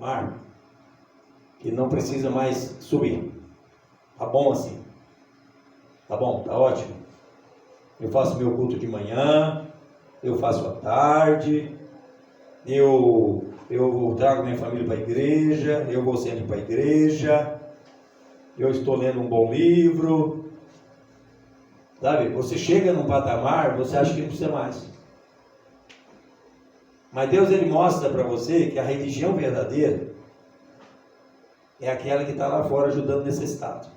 patamar que não precisa mais subir. Tá bom assim? Tá bom? Tá ótimo? Eu faço meu culto de manhã, eu faço à tarde, eu trago minha família para a igreja, eu vou sempre para a igreja, eu estou lendo um bom livro. Sabe? Você chega num patamar, você acha que não precisa mais. Mas Deus, Ele mostra para você que a religião verdadeira é aquela que está lá fora ajudando o necessitado.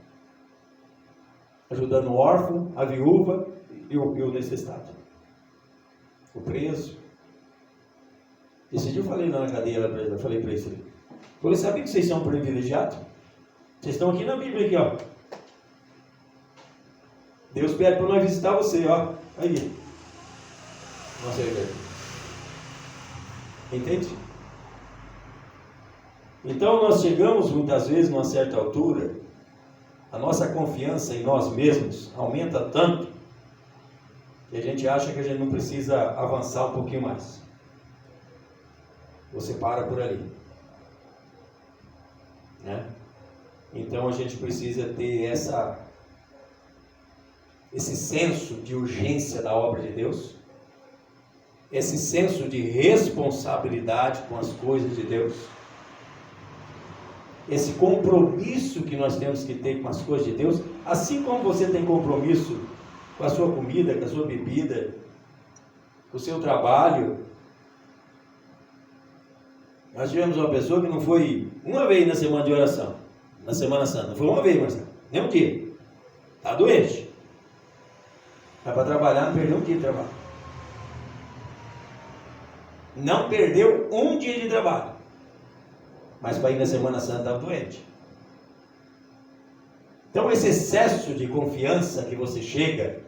Ajudando o órfão, a viúva e o necessitado. O preso. Esse dia eu falei lá na cadeia, eu falei para eles. Falei, sabia que vocês são privilegiados? Vocês estão aqui na Bíblia, aqui, ó. Deus pede para nós visitar você, ó. Aí. Nossa igreja. Entende? Então nós chegamos muitas vezes numa certa altura, a nossa confiança em nós mesmos aumenta tanto que a gente acha que a gente não precisa avançar um pouquinho mais. Você para por ali, né? Então a gente precisa ter esse senso de urgência da obra de Deus, esse senso de responsabilidade com as coisas de Deus, esse compromisso que nós temos que ter com as coisas de Deus, assim como você tem compromisso com a sua comida, com a sua bebida, com o seu trabalho. Nós tivemos uma pessoa que não foi uma vez na semana de oração, na Semana Santa, não foi uma vez, Marcelo, nem um dia, está doente, vai para trabalhar, não perdeu um dia de trabalho, não perdeu um dia de trabalho, mas para ir na Semana Santa estava doente. Então esse excesso de confiança que você chega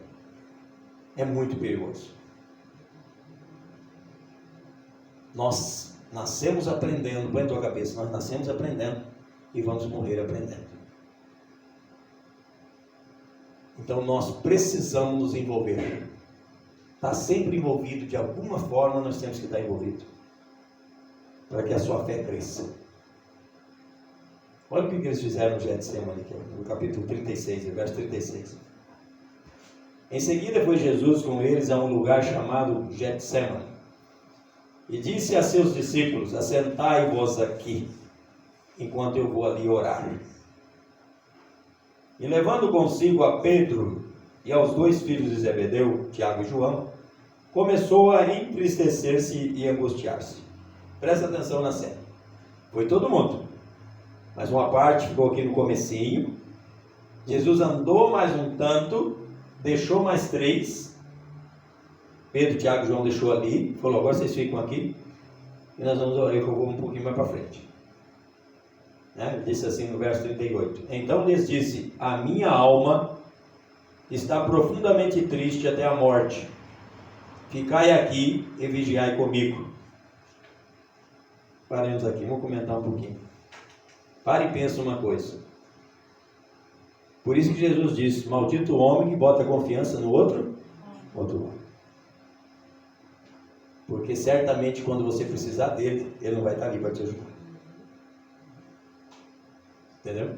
é muito perigoso. Nós nascemos aprendendo, põe na tua cabeça, nós nascemos aprendendo e vamos morrer aprendendo. Então nós precisamos nos envolver. Está sempre envolvido, de alguma forma nós temos que estar envolvido, para que a sua fé cresça. Olha o que eles fizeram no Getsemane, no capítulo 36, verso 36. Em seguida foi Jesus com eles a um lugar chamado Getsemane, e disse a seus discípulos: assentai-vos aqui, enquanto eu vou ali orar. E levando consigo a Pedro e aos dois filhos de Zebedeu, Tiago e João, começou a entristecer-se e angustiar-se. Presta atenção na cena. Foi todo mundo, mas uma parte ficou aqui no comecinho. Jesus andou mais um tanto, deixou mais três. Pedro, Tiago e João deixou ali, falou: agora vocês ficam aqui e nós vamos orar, que eu vou um pouquinho mais para frente, né? Disse assim no verso 38. Então lhes disse: a minha alma está profundamente triste até a morte. Ficai aqui e vigiai comigo. Paremos aqui, vamos comentar um pouquinho. Pare e pensa uma coisa. Por isso que Jesus disse: maldito o homem que bota confiança no outro homem. Porque certamente quando você precisar dele, ele não vai estar ali para te ajudar. Entendeu?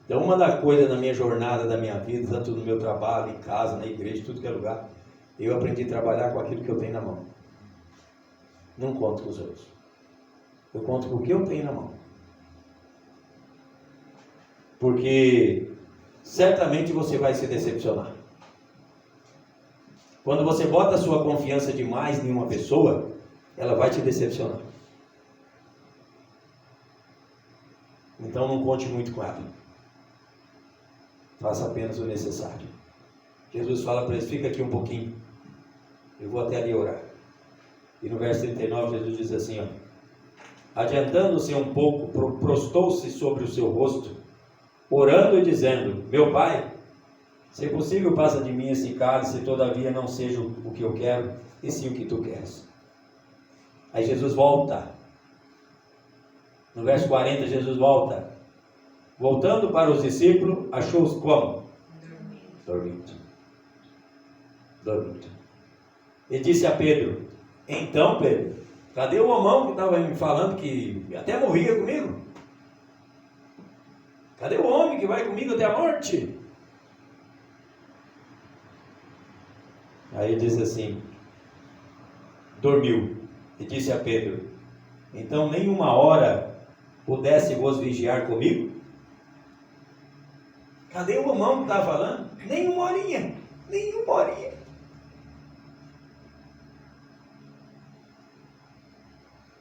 Então uma das coisas na minha jornada, da minha vida, tanto no meu trabalho, em casa, na igreja, tudo que é lugar, eu aprendi a trabalhar com aquilo que eu tenho na mão. Não conto com os outros. Eu conto com o que eu tenho na mão. Porque certamente você vai se decepcionar. Quando você bota a sua confiança demais em uma pessoa, ela vai te decepcionar. Então não conte muito com ela. Faça apenas o necessário. Jesus fala para eles: fica aqui um pouquinho, eu vou até ali orar. E no verso 39 Jesus diz assim, ó: adiantando-se um pouco, prostou-se sobre o seu rosto, orando e dizendo: meu Pai, se é possível, passa de mim esse cálice, todavia não seja o que eu quero, e sim o que tu queres. Aí Jesus volta. No verso 40, Jesus volta. Voltando para os discípulos, achou-os como? Dormindo. E disse a Pedro: então, Pedro, Cadê o homão que estava me falando que até morria comigo? Cadê o homem que vai comigo até a morte? Aí ele disse assim, dormiu, e disse a Pedro, então nem uma hora pudesse vos vigiar comigo? Cadê o homão que estava falando? Nem uma horinha.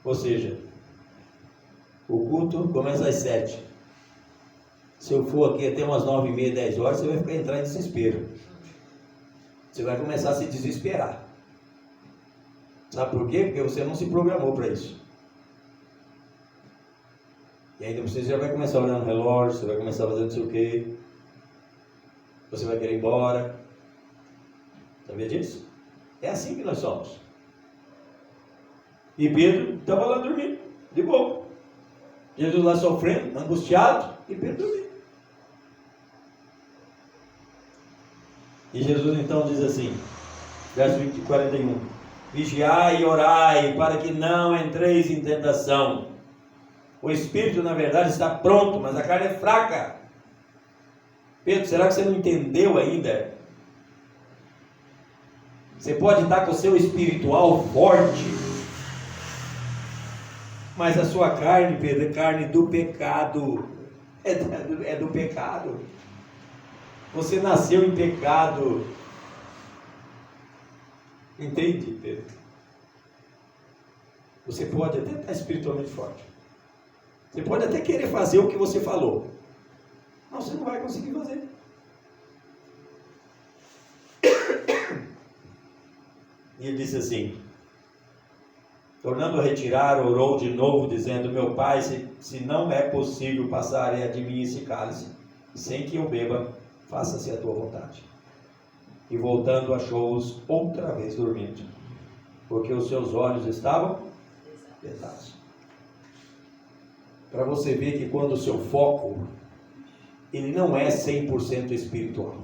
Ou seja, o culto começa às 7. Se eu for aqui até umas 9h30, 10 horas, você vai entrar em desespero. Você vai começar a se desesperar. Sabe por quê? Porque você não se programou para isso. E ainda você já vai começar a olhar no relógio, você vai começar a fazer não sei o quê. Você vai querer ir embora. Sabia disso? É assim que nós somos. E Pedro estava lá dormindo, de boa. Jesus lá sofrendo, angustiado, e Pedro dormindo. E Jesus então diz assim, verso 41, vigiai e orai, para que não entreis em tentação. O espírito, na verdade, está pronto, mas a carne é fraca. Pedro, será que você não entendeu ainda? Você pode estar com o seu espiritual forte, mas a sua carne, Pedro, é carne do pecado. É do pecado. Você nasceu em pecado. Entende, Pedro? Você pode até estar espiritualmente forte. Você pode até querer fazer o que você falou. Mas você não vai conseguir fazer. E ele disse assim, tornando a retirar, orou de novo, dizendo, meu pai, se não é possível passar de mim esse cálice, sem que eu beba, faça-se a tua vontade. E voltando, achou-os outra vez dormindo, porque os seus olhos estavam pesados. Para você ver que quando o seu foco, ele não é 100% espiritual.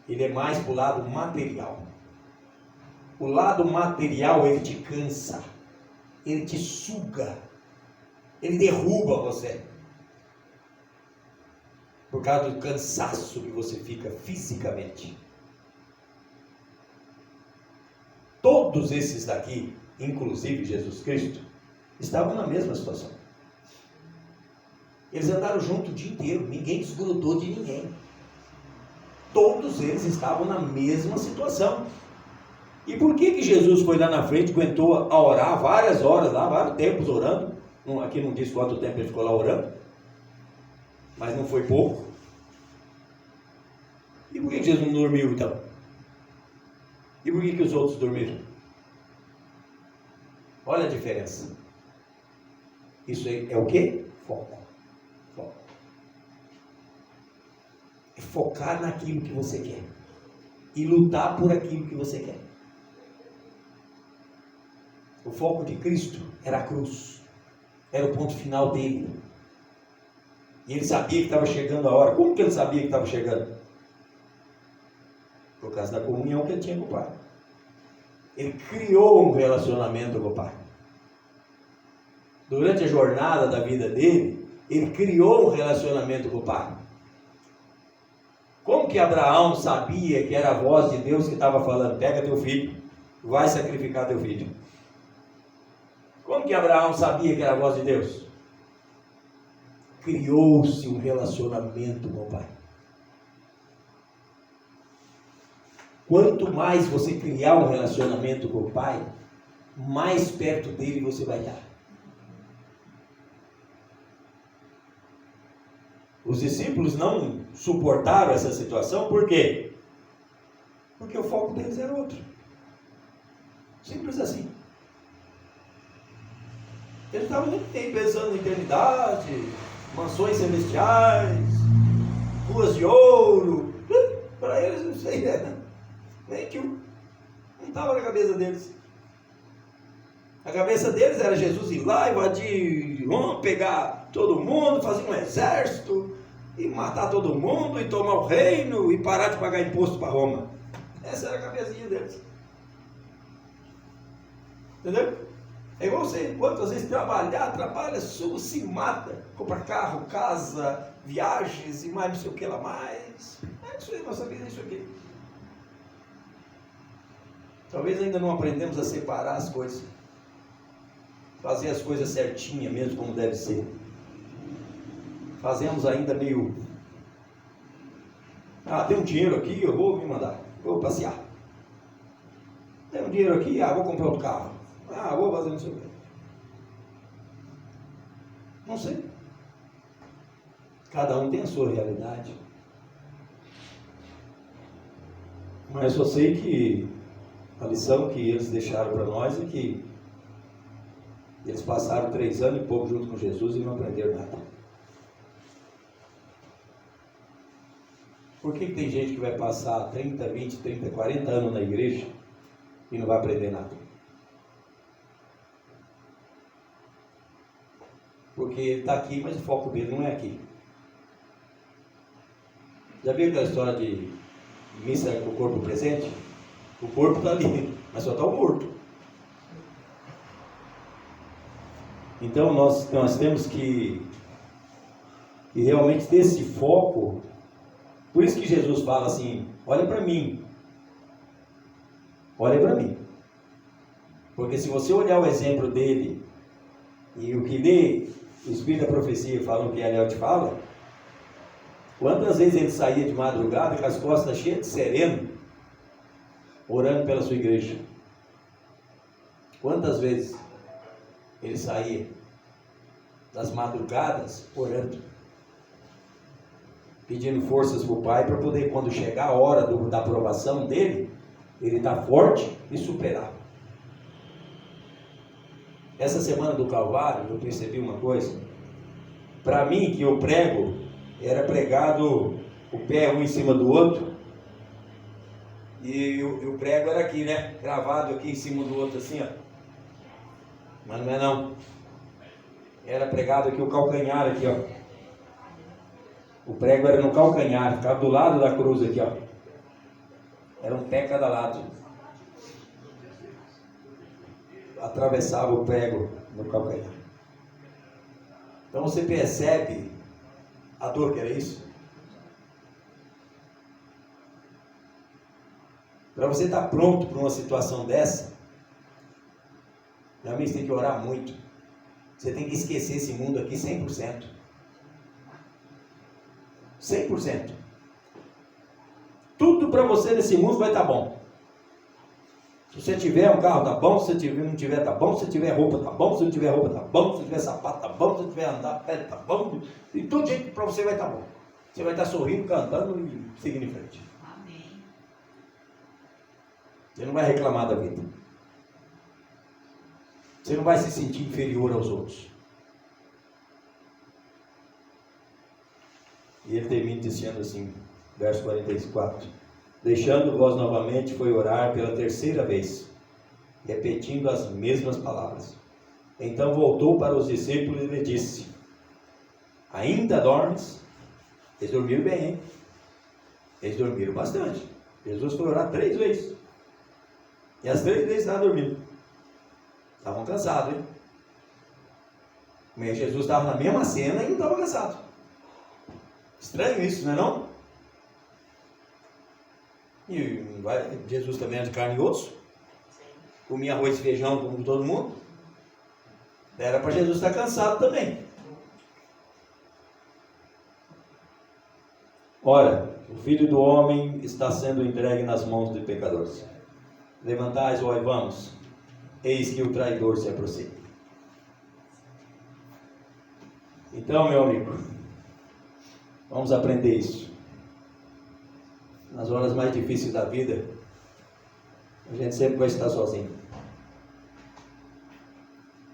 Ele é mais para o lado material. O lado material, ele te cansa, ele te suga, ele derruba você. Por causa do cansaço que você fica fisicamente. Todos esses daqui, inclusive Jesus Cristo, estavam na mesma situação. Eles andaram junto o dia inteiro, ninguém desgrudou de ninguém. Todos eles estavam na mesma situação. E por que Jesus foi lá na frente, aguentou a orar várias horas lá, vários tempos orando? Aqui não diz quanto tempo ele ficou lá orando, mas não foi pouco. E por que Jesus não dormiu então? E por que os outros dormiram? Olha a diferença. Isso aí é o quê? Foco. Foco. É focar naquilo que você quer. E lutar por aquilo que você quer. O foco de Cristo era a cruz. Era o ponto final dele. E ele sabia que estava chegando a hora. Como que ele sabia que estava chegando? Por causa da comunhão que ele tinha com o Pai. Ele criou um relacionamento com o Pai. Durante a jornada da vida dele, ele criou um relacionamento com o Pai. Como que Abraão sabia que era a voz de Deus que estava falando, pega teu filho, vai sacrificar teu filho? Como que Abraão sabia que era a voz de Deus? Criou-se um relacionamento com o Pai. Quanto mais você criar um relacionamento com o Pai, mais perto dele você vai estar. Os discípulos não suportaram essa situação, por quê? Porque o foco deles era outro. Simples assim. Eles estavam nem pensando em eternidade, mansões celestiais, ruas de ouro. Para eles não sei, nem que não estava na cabeça deles. A cabeça deles era Jesus ir lá, invadir Roma, pegar todo mundo, fazer um exército, e matar todo mundo, e tomar o reino, e parar de pagar imposto para Roma. Essa era a cabecinha deles. Entendeu? É igual você, quantas vezes trabalhar, trabalha, se mata, compra carro, casa, viagens e mais não sei o que lá mais. É isso aí, nossa vida é isso aqui. Talvez ainda não aprendemos a separar as coisas, fazer as coisas certinhas mesmo como deve ser. Fazemos ainda meio, tem um dinheiro aqui, eu vou me mandar, vou passear. Tem um dinheiro aqui, vou comprar outro carro. Vou fazer não sei o que. Não sei. Cada um tem a sua realidade. Mas só sei que a lição que eles deixaram para nós é que eles passaram 3 anos e pouco junto com Jesus e não aprenderam nada. Por que tem gente que vai passar 30, 20, 30, 40 anos na igreja e não vai aprender nada? Porque ele está aqui, mas o foco dele não é aqui. Já viu aquela história de missa com o corpo presente? O corpo está ali, mas só está o morto. Então nós temos que realmente ter esse foco. Por isso que Jesus fala assim, olha para mim. Olha para mim. Porque se você olhar o exemplo dele, e o que lê o Espírito da Profecia fala o que Eliel te fala, quantas vezes ele saía de madrugada com as costas cheias de sereno, orando pela sua igreja? Quantas vezes ele saía das madrugadas orando, pedindo forças para o Pai, para poder, quando chegar a hora da aprovação dele, ele estar forte e superar. Essa semana do Calvário, eu percebi uma coisa. Para mim, que eu prego, era pregado o pé um em cima do outro, e o prego era aqui, né? Gravado aqui em cima do outro, assim, ó. Mas não é não. Era pregado aqui o calcanhar, aqui, ó. O prego era no calcanhar, ficava do lado da cruz aqui, ó. Era um pé cada lado. Atravessava o prego no calcanhar. Então você percebe a dor que era isso? Para você estar pronto para uma situação dessa, realmente você tem que orar muito. Você tem que esquecer esse mundo aqui 100%. 100%. Tudo para você nesse mundo vai estar bom. Se você tiver um carro, tá bom. Se você não tiver, tá bom. Se tiver roupa, tá bom. Se não tiver roupa, tá bom. Se tiver sapato, tá bom. Se tiver andar a pé, tá bom. E todo jeito para você vai estar bom. Você vai estar sorrindo, cantando e seguindo em frente. Amém. Você não vai reclamar da vida. Você não vai se sentir inferior aos outros. E ele termina dizendo assim, verso 44. Deixando vós novamente, foi orar pela 3ª vez, repetindo as mesmas palavras. Então voltou para os discípulos e lhe disse: ainda dormes? Eles dormiram bem, hein? Eles dormiram bastante. Jesus foi orar 3 vezes. E as 3 vezes estavam dormindo. Estavam cansados, hein? Mas Jesus estava na mesma cena e não estava cansado. Estranho isso, não é não? E Jesus também era de carne e osso. Comia arroz e feijão como todo mundo. Era para Jesus estar cansado também. Ora, o Filho do Homem está sendo entregue nas mãos de pecadores. Levantai-vos, ó, e vamos. Eis que o traidor se aproxima. Então, meu amigo, vamos aprender isso. Nas horas mais difíceis da vida, a gente sempre vai estar sozinho.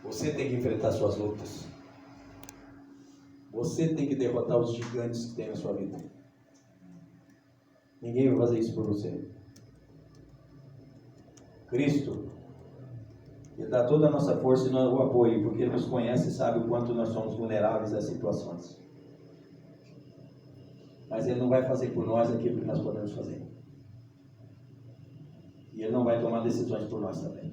Você tem que enfrentar suas lutas. Você tem que derrotar os gigantes que tem na sua vida. Ninguém vai fazer isso por você. Cristo, Ele dá toda a nossa força e o apoio, porque Ele nos conhece e sabe o quanto nós somos vulneráveis às situações. Mas Ele não vai fazer por nós aquilo que nós podemos fazer. E Ele não vai tomar decisões por nós também.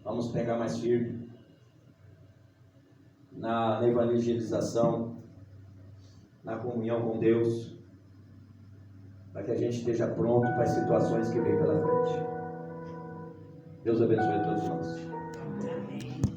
Vamos pegar mais firme na evangelização, na comunhão com Deus, para que a gente esteja pronto para as situações que vem pela frente. Deus abençoe a todos nós. Amém.